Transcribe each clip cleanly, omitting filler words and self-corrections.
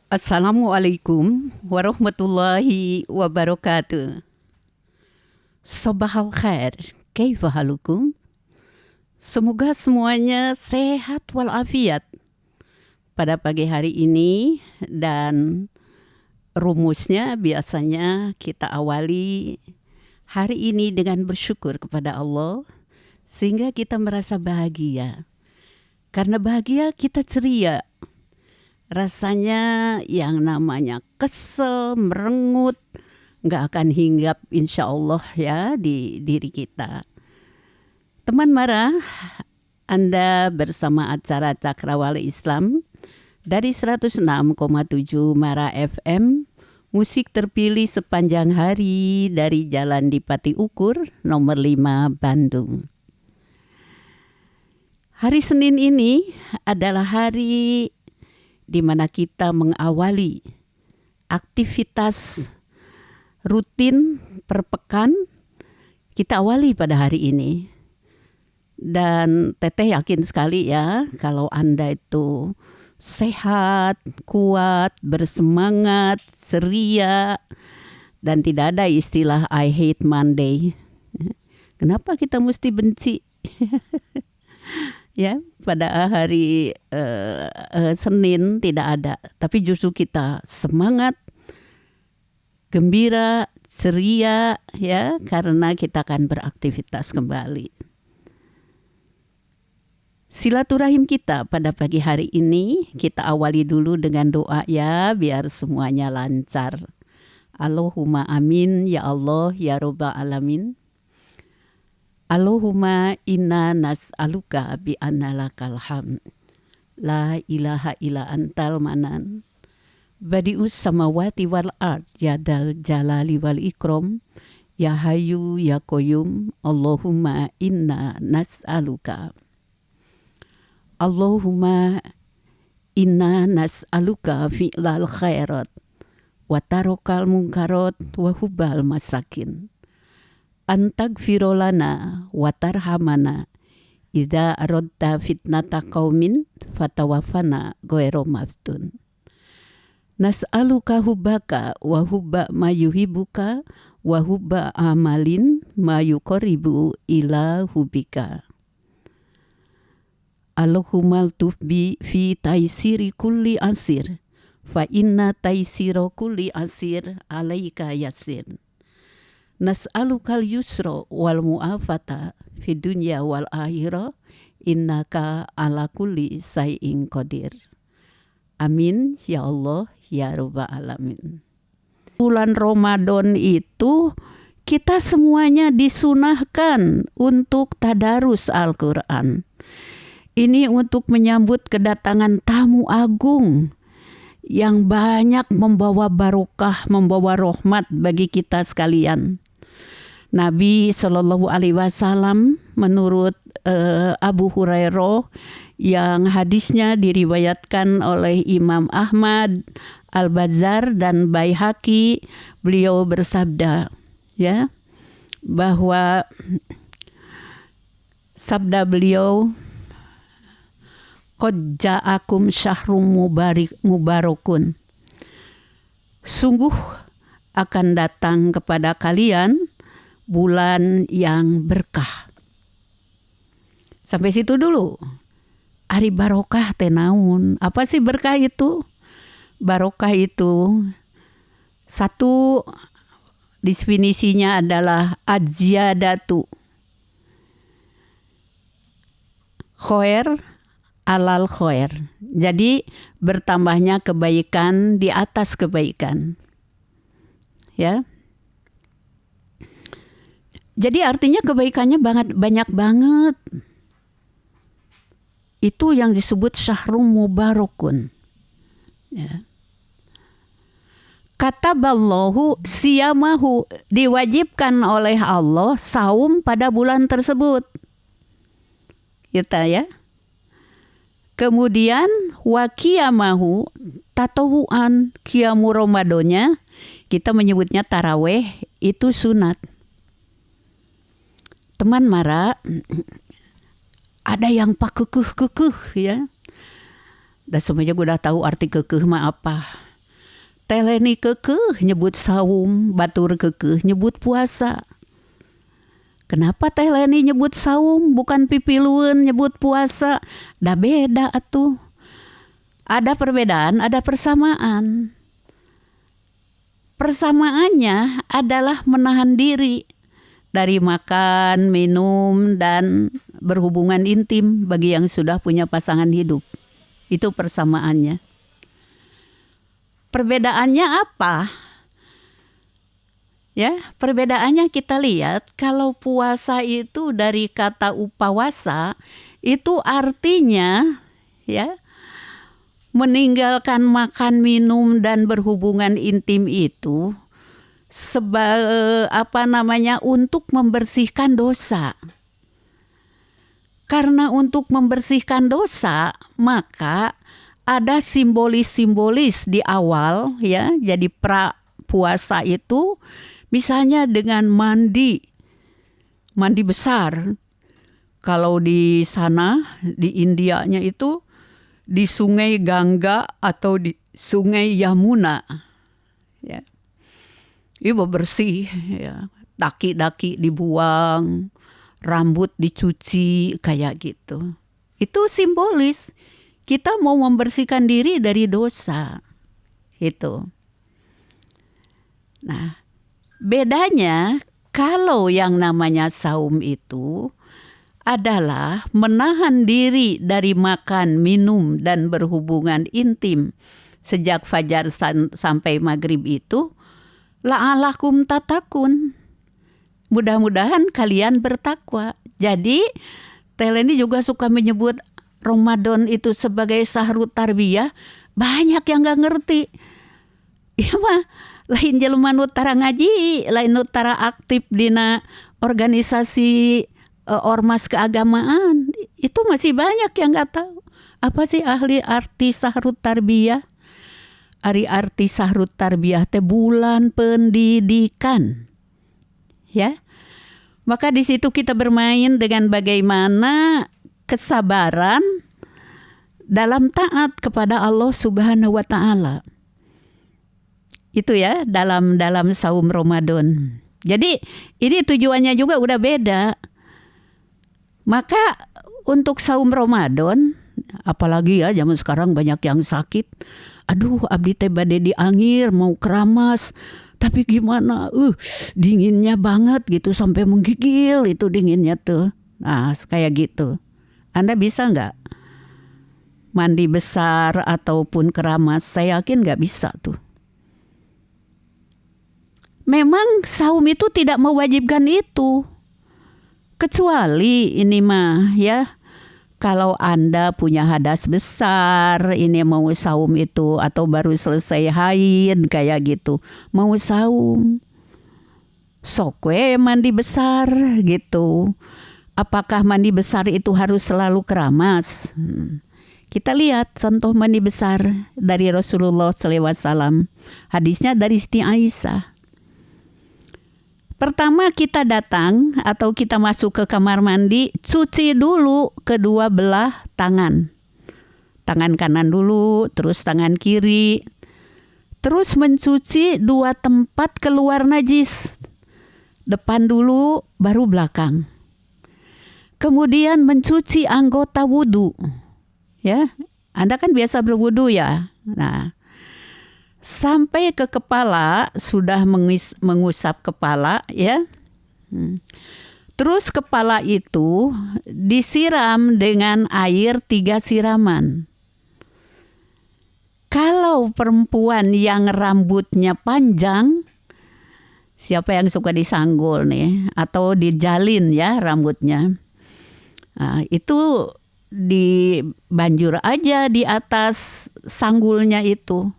Assalamualaikum warahmatullahi wabarakatuh. Sabahal khair, kaifa halukum? Semoga semuanya sehat walafiat pada pagi hari ini, dan rumusnya biasanya kita awali hari ini dengan bersyukur kepada Allah sehingga kita merasa bahagia. Karena bahagia kita ceria. Rasanya yang namanya kesel, merengut, nggak akan hinggap insya Allah ya di diri kita. Teman Mara, Anda bersama acara Cakrawala Islam dari 106,7 Mara FM, musik terpilih sepanjang hari dari Jalan Dipati Ukur, nomor 5 Bandung. Hari Senin ini adalah hari di mana kita mengawali aktivitas rutin per pekan, kita awali pada hari ini. Dan Teteh yakin sekali ya kalau Anda itu sehat, kuat, bersemangat, ceria, dan tidak ada istilah I hate Monday. Kenapa kita mesti benci? Ya, pada hari Senin tidak ada, tapi justru kita semangat, gembira, ceria ya, karena kita akan beraktivitas kembali. Silaturahim kita pada pagi hari ini kita awali dulu dengan doa ya, biar semuanya lancar. Allahumma amin ya Allah ya Rabbal alamin. Allahumma inna nas'aluka bi anna lakal hamd la ilaha illa antal manan badi'us samawati wal ard ya dal jalali wal ikram ya hayyu ya qayyum. Allahumma inna nas'aluka Allahumma inna nas'aluka fi'lal khairat wa tarokal munkarat wa hubbal masakin antagfirolana watarhamana idza aradta fitnata qaumin fatawafana ghairu maftun. Nas'aluka hubbaka wa hubba mayuhibuka wa hubba amalin mayuqribu ila hubika. Allahumma tufbi fi taisiri kulli asir fa inna taisiro kulli asir alaika yasir. Nas'alukal yusra wal mu'afata fi dunya wal akhirah innaka ala kulli syai'in qadir. Amin ya Allah ya Rabbal alamin. Bulan Ramadan itu kita semuanya disunahkan untuk tadarus Al-Quran. Ini untuk menyambut kedatangan tamu agung yang banyak membawa barokah, membawa rahmat bagi kita sekalian. Nabi Shallallahu Alaihi Wasallam menurut Abu Hurairah yang hadisnya diriwayatkan oleh Imam Ahmad, Al-Bazzar dan Baihaqi, beliau bersabda ya bahwa sabda beliau, qad ja'akum syahrum mubarakun, sungguh akan datang kepada kalian bulan yang berkah. Sampai situ dulu. Ari barokah teh naon? Apa sih berkah itu? Barokah itu satu definisinya adalah az-ziyadatu khair alal khair. Jadi bertambahnya kebaikan di atas kebaikan. Ya. Jadi artinya kebaikannya banyak banget. Itu yang disebut syahrul mubarakun. Ya. Kataballahu siyamahu, diwajibkan oleh Allah saum pada bulan tersebut. Kita ya. Kemudian wa qiyamahu, tatawuan, qiyamu Ramadannya kita menyebutnya taraweh, itu sunat. Teman Mara, ada yang pak kekeh ya. Dan semuanya gue udah tahu arti kekeh mah apa. Teleni kekeh nyebut saum, batur kekeh nyebut puasa. Kenapa teleni nyebut saum, bukan pipilueun nyebut puasa? Da beda atuh. Ada perbedaan, ada persamaan. Persamaannya adalah menahan diri dari makan, minum, dan berhubungan intim bagi yang sudah punya pasangan hidup. Itu persamaannya. Perbedaannya apa? Ya, perbedaannya kita lihat kalau puasa itu dari kata upawasa itu artinya ya meninggalkan makan, minum, dan berhubungan intim itu untuk membersihkan dosa. Karena untuk membersihkan dosa, maka ada simbolis-simbolis di awal ya. Jadi pra puasa itu misalnya dengan mandi besar. Kalau di sana di Indianya itu di Sungai Gangga atau di Sungai Yamuna. Ya. Ibu bersih ya. Daki-daki dibuang, rambut dicuci kayak gitu. Itu simbolis. Kita mau membersihkan diri dari dosa. Itu. Nah, bedanya kalau yang namanya saum itu adalah menahan diri dari makan, minum, dan berhubungan intim sejak fajar sampai maghrib itu la'alakum tatakun. Mudah-mudahan kalian bertakwa. Jadi, Teleni juga suka menyebut Ramadan itu sebagai sahrut tarbiyah. Banyak yang gak ngerti. Ya mah, lain jelema nu tara ngaji, lain nu tara aktif dina organisasi ormas keagamaan. Itu masih banyak yang gak tahu. Apa sih arti sahrut tarbiyah? Arti sahrut tarbiyah teh bulan pendidikan. Ya. Maka di situ kita bermain dengan bagaimana kesabaran dalam taat kepada Allah Subhanahu wa taala. Itu ya dalam saum Ramadan. Jadi ini tujuannya juga udah beda. Maka untuk saum Ramadan, apalagi ya zaman sekarang banyak yang sakit. Aduh, abdi teh bade diangir mau keramas. Tapi gimana? Dinginnya banget gitu sampai menggigil itu dinginnya tuh. Nah, kayak gitu. Anda bisa nggak mandi besar ataupun keramas? Saya yakin nggak bisa tuh. Memang saum itu tidak mewajibkan itu. Kecuali ini mah ya. Kalau Anda punya hadas besar, ini mau saum itu atau baru selesai haid kayak gitu, mau saum. Sok we mandi besar gitu. Apakah mandi besar itu harus selalu keramas? Kita lihat contoh mandi besar dari Rasulullah SAW. Hadisnya dari Siti Aisyah. Pertama kita datang atau kita masuk ke kamar mandi, cuci dulu kedua belah tangan. Tangan kanan dulu, terus tangan kiri. Terus mencuci dua tempat keluar najis. Depan dulu, baru belakang. Kemudian mencuci anggota wudhu. Ya, Anda kan biasa berwudhu ya. Nah, sampai ke kepala, sudah mengusap kepala ya. Terus kepala itu disiram dengan air 3 siraman. Kalau perempuan yang rambutnya panjang, siapa yang suka disanggul nih atau dijalin ya rambutnya. Nah, itu dibanjur aja di atas sanggulnya itu.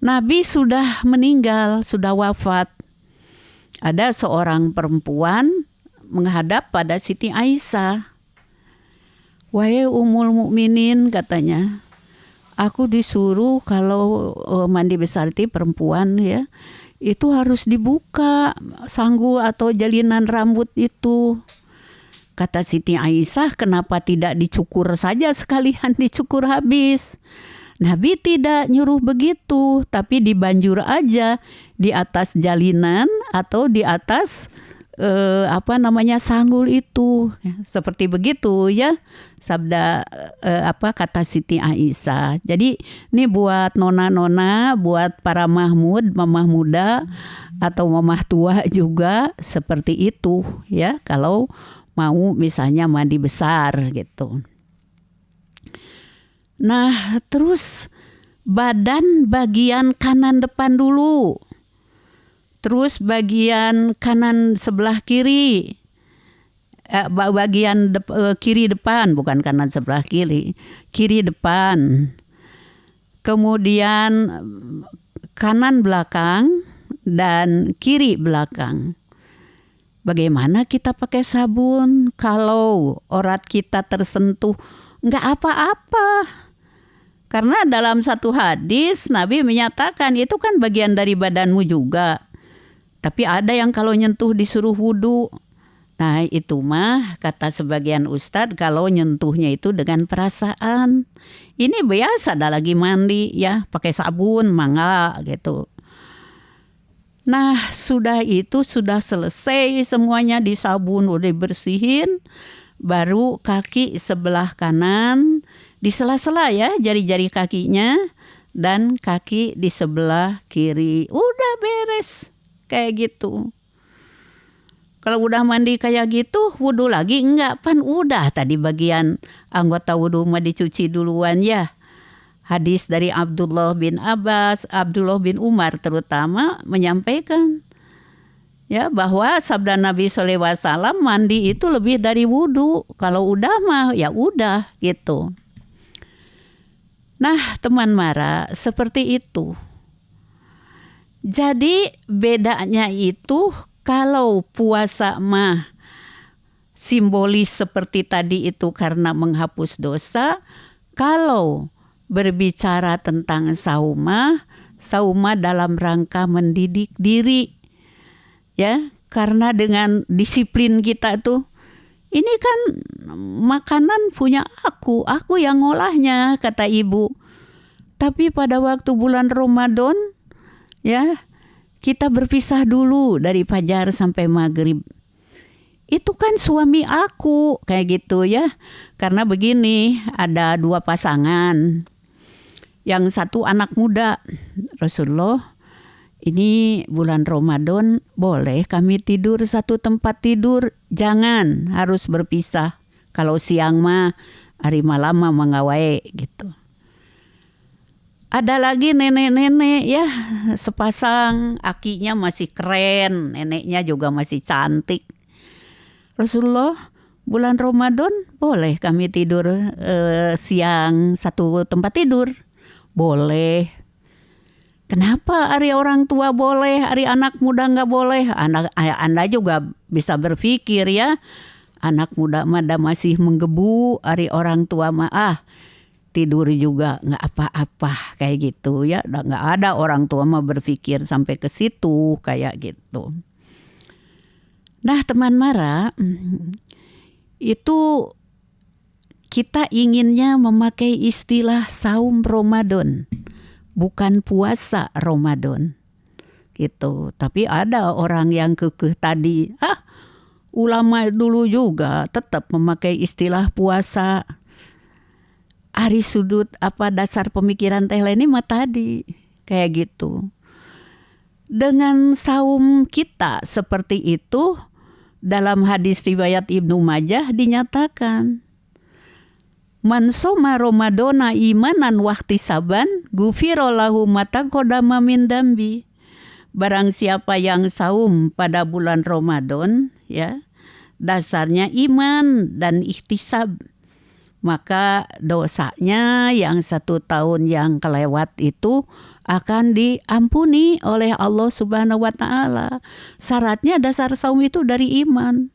Nabi sudah meninggal, sudah wafat. Ada seorang perempuan menghadap pada Siti Aisyah. Wahai Ummul Mukminin katanya, aku disuruh kalau mandi besar itu perempuan ya, itu harus dibuka sanggul atau jalinan rambut itu. Kata Siti Aisyah, kenapa tidak dicukur saja sekalian dicukur habis? Nabi tidak nyuruh begitu, tapi dibanjur aja di atas jalinan atau di atas sanggul itu, seperti begitu ya sabda kata Siti Aisyah. Jadi ini buat nona-nona, buat para mahmud, mamah muda atau mamah tua juga seperti itu ya, kalau mau misalnya mandi besar gitu. Nah, terus badan bagian kanan depan dulu. Terus bagian kanan sebelah kiri. Bagian kiri depan, bukan kanan sebelah kiri. Kiri depan. Kemudian kanan belakang dan kiri belakang. Bagaimana kita pakai sabun kalau urat kita tersentuh? Enggak apa-apa. Karena dalam satu hadis Nabi menyatakan itu kan bagian dari badanmu juga. Tapi ada yang kalau nyentuh disuruh wudhu. Nah itu mah kata sebagian ustadz kalau nyentuhnya itu dengan perasaan. Ini biasa dah lagi mandi ya pakai sabun mangga gitu. Nah sudah selesai semuanya disabun udah bersihin. Baru kaki sebelah kanan di sela-sela ya jari-jari kakinya dan kaki di sebelah kiri. Udah beres kayak gitu. Kalau udah mandi kayak gitu wudhu lagi enggak, pan udah tadi bagian anggota wudhu mah dicuci duluan ya. Hadis dari Abdullah bin Abbas, Abdullah bin Umar terutama menyampaikan ya bahwa sabda Nabi SAW mandi itu lebih dari wudhu. Kalau udah mah ya udah gitu. Nah teman Mara seperti itu. Jadi bedanya itu kalau puasa mah simbolis seperti tadi itu karena menghapus dosa. Kalau berbicara tentang saumah dalam rangka mendidik diri. Ya, karena dengan disiplin kita tuh, ini kan makanan punya aku yang ngolahnya kata ibu. Tapi pada waktu bulan Ramadan, ya kita berpisah dulu dari fajar sampai maghrib. Itu kan suami aku kayak gitu ya. Karena begini, ada dua pasangan. Yang satu anak muda, Rasulullah. Ini bulan Ramadan boleh kami tidur satu tempat tidur? Jangan, harus berpisah. Kalau siang mah hari malam mah mangawai gitu. Ada lagi nenek-nenek ya, sepasang akinya masih keren, neneknya juga masih cantik. Rasulullah, bulan Ramadan boleh kami tidur siang satu tempat tidur? Boleh. Kenapa hari orang tua boleh, hari anak muda nggak boleh? Anda juga bisa berpikir ya, anak muda mah masih menggebu, hari orang tua mah tidur juga nggak apa-apa kayak gitu ya. Nggak ada orang tua mah berpikir sampai ke situ kayak gitu. Nah teman Mara, itu kita inginnya memakai istilah saum Ramadan. Bukan puasa Ramadan gitu. Tapi ada orang yang kekeh tadi, ulama dulu juga tetap memakai istilah puasa. Ari sudut dasar pemikiran teh ini mah tadi kayak gitu. Dengan saum kita seperti itu dalam hadis riwayat Ibnu Majah dinyatakan man soma Ramadana imanan wahtisaban gufiro lahu ma taqaddama min dambi. Barang siapa yang saum pada bulan Ramadan ya, dasarnya iman dan ihtisab, maka dosanya yang 1 tahun yang kelewat itu akan diampuni oleh Allah Subhanahu wa taala. Syaratnya dasar saum itu dari iman.